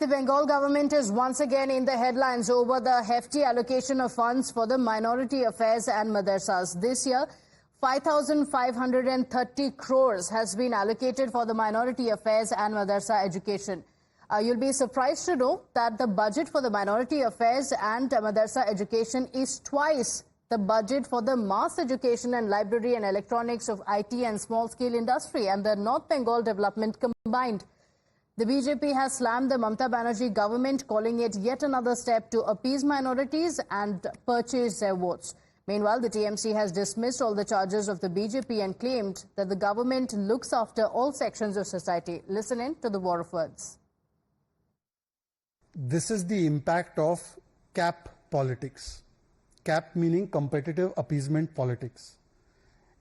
The Bengal government is once again in the headlines over the hefty allocation of funds for the minority affairs and madrasas. This year, 5,530 crores has been allocated for the minority affairs and madrasa education. You'll be surprised to know that the budget for the minority affairs and madrasa education is twice the budget for the mass education and library and electronics of IT and small-scale industry and the North Bengal development combined. The BJP has slammed the Mamata Banerjee government, calling it yet another step to appease minorities and purchase their votes. Meanwhile, the TMC has dismissed all the charges of the BJP and claimed that the government looks after all sections of society. Listen in to the war of words. This is the impact of cap politics. Cap meaning competitive appeasement politics.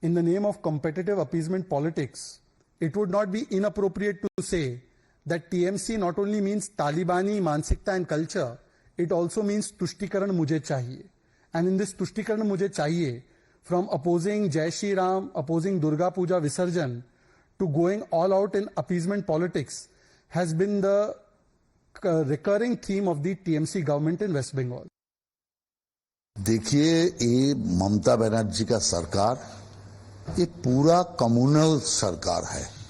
In the name of competitive appeasement politics, it would not be inappropriate to say that TMC not only means Talibani Mansikta and culture, it also means Tuštikaran Mujhe Chahiye. And in this Tuštikaran Mujhe Chahiye, from opposing Jai Shri Ram, opposing Durga Puja Visarjan, to going all out in appeasement politics, has been the recurring theme of the TMC government in West Bengal. देखिए, ये ममता बनर्जी का सरकार एक पूरा communal सरकार है।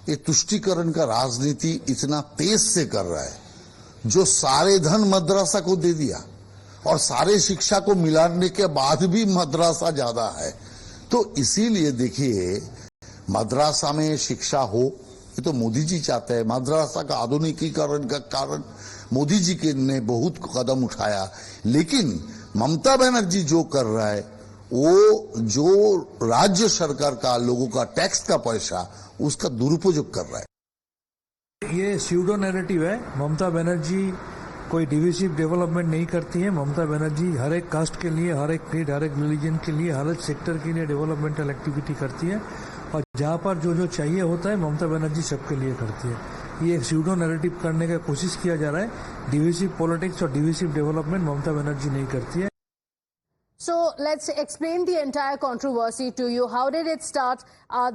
ये तुष्टीकरण का राजनीति इतना तेज से कर रहा है जो सारे धन मद्रासा को दे दिया और सारे शिक्षा को मिलाने के बाद भी मद्रासा ज्यादा है। तो इसीलिए देखिए, मद्रासा में शिक्षा हो, ये तो मोदी जी चाहते हैं। मद्रासा का आधुनिकीकरण का कारण मोदी जी के ने बहुत कदम उठाया, लेकिन ममता बनर्जी जो कर रहा है वो जो राज्य सरकार का लोगों का टैक्स का पैसा उसका दुरुपयोग कर रहा है। ये स्यूडो नैरेटिव है। ममता बनर्जी कोई डिविसिव डेवलपमेंट नहीं करती है। ममता बनर्जी हर एक कास्ट के लिए, हर एक क्रीड, हर एक रिलीजन के लिए, हर एक सेक्टर के लिए डेवलपमेंटल एक्टिविटी करती है और जहां पर जो जो चाहिए होता है ममता बनर्जी सबके लिए करती है। ये एक स्यूडो नैरेटिव करने का कोशिश किया जा रहा है। डिविसिव पॉलिटिक्स और डिविसिव डेवलपमेंट ममता बनर्जी नहीं करती है। So let's explain the entire controversy to you. How did it start?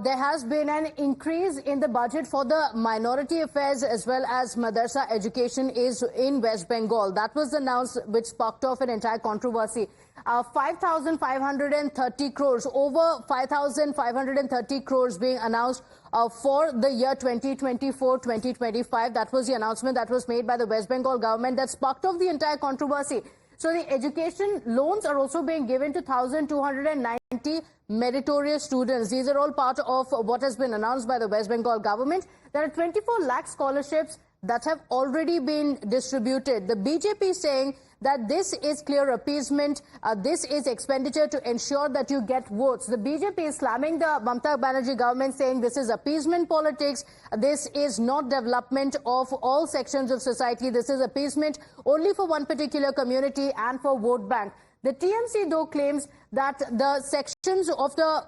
There has been an increase in the budget for the minority affairs as well as madrasa education is in West Bengal. That was announced, which sparked off an entire controversy. 5,530 crores, over 5,530 crores being announced for the year 2024-2025. That was the announcement that was made by the West Bengal government that sparked off the entire controversy. So the education loans are also being given to 1,290 meritorious students. These are all part of what has been announced by the West Bengal government. There are 24 lakh scholarships that have already been distributed. The BJP is saying that this is clear appeasement, this is expenditure to ensure that you get votes. The BJP is slamming the Mamata Banerjee government, saying this is appeasement politics, this is not development of all sections of society, this is appeasement only for one particular community and for vote bank. The TMC though claims that the sections of the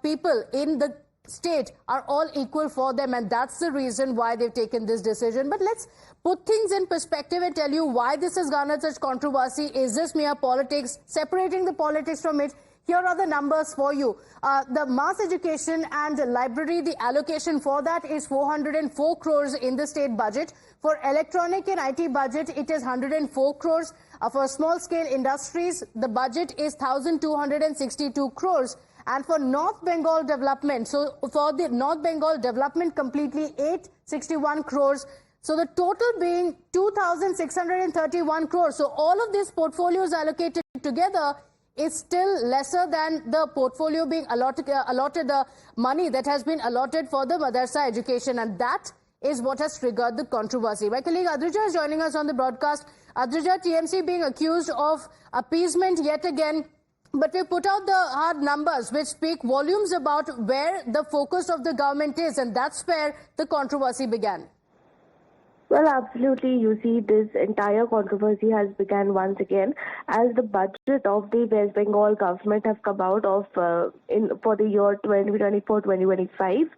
people in the state are all equal for them, and that's the reason why they've taken this decision. But let's put things in perspective and tell you why this has garnered such controversy. Is this mere politics? Separating the politics from it, here are the numbers for you. The mass education and library, the allocation for that is 404 crores in the state budget. For electronic and IT budget, it is 104 crores. For small-scale industries, the budget is 1,262 crores. And for North Bengal development, so for the North Bengal development completely, 861 crores. So the total being 2,631 crores. So all of these portfolios allocated together is still lesser than the portfolio being allotted the money that has been allotted for the madrasa education. And that is what has triggered the controversy. My colleague Adrija is joining us on the broadcast. Adrija, TMC being accused of appeasement yet again. But we put out the hard numbers which speak volumes about where the focus of the government is, and that's where the controversy began. Well, absolutely. You see, this entire controversy has begun once again as the budget of the West Bengal government have come out of for the year 2024-2025,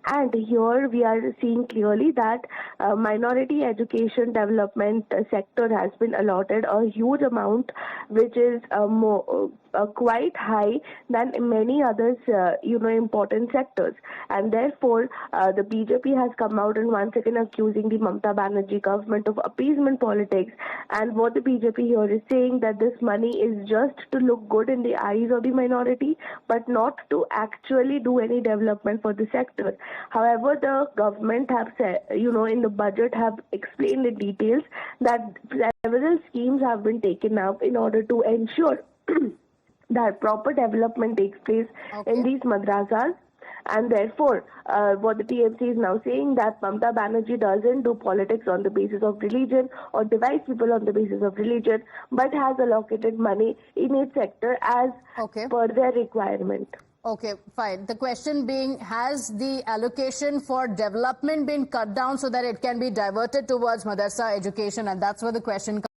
and here we are seeing clearly that minority education development sector has been allotted a huge amount, which is quite high than many others, important sectors. And therefore, the BJP has come out and once again accusing the Mamata Banerjee government of appeasement politics. And what the BJP here is saying that this money is just to look good in the eyes of the minority, but not to actually do any development for the sector. However, the government have said, in the budget have explained in details that several schemes have been taken up in order to ensure that proper development takes place in these madrasas. And therefore, what the TMC is now saying that Mamata Banerjee doesn't do politics on the basis of religion or divide people on the basis of religion, but has allocated money in its sector as per their requirement. Okay, fine. The question being, has the allocation for development been cut down so that it can be diverted towards madrasa education? And that's where the question comes.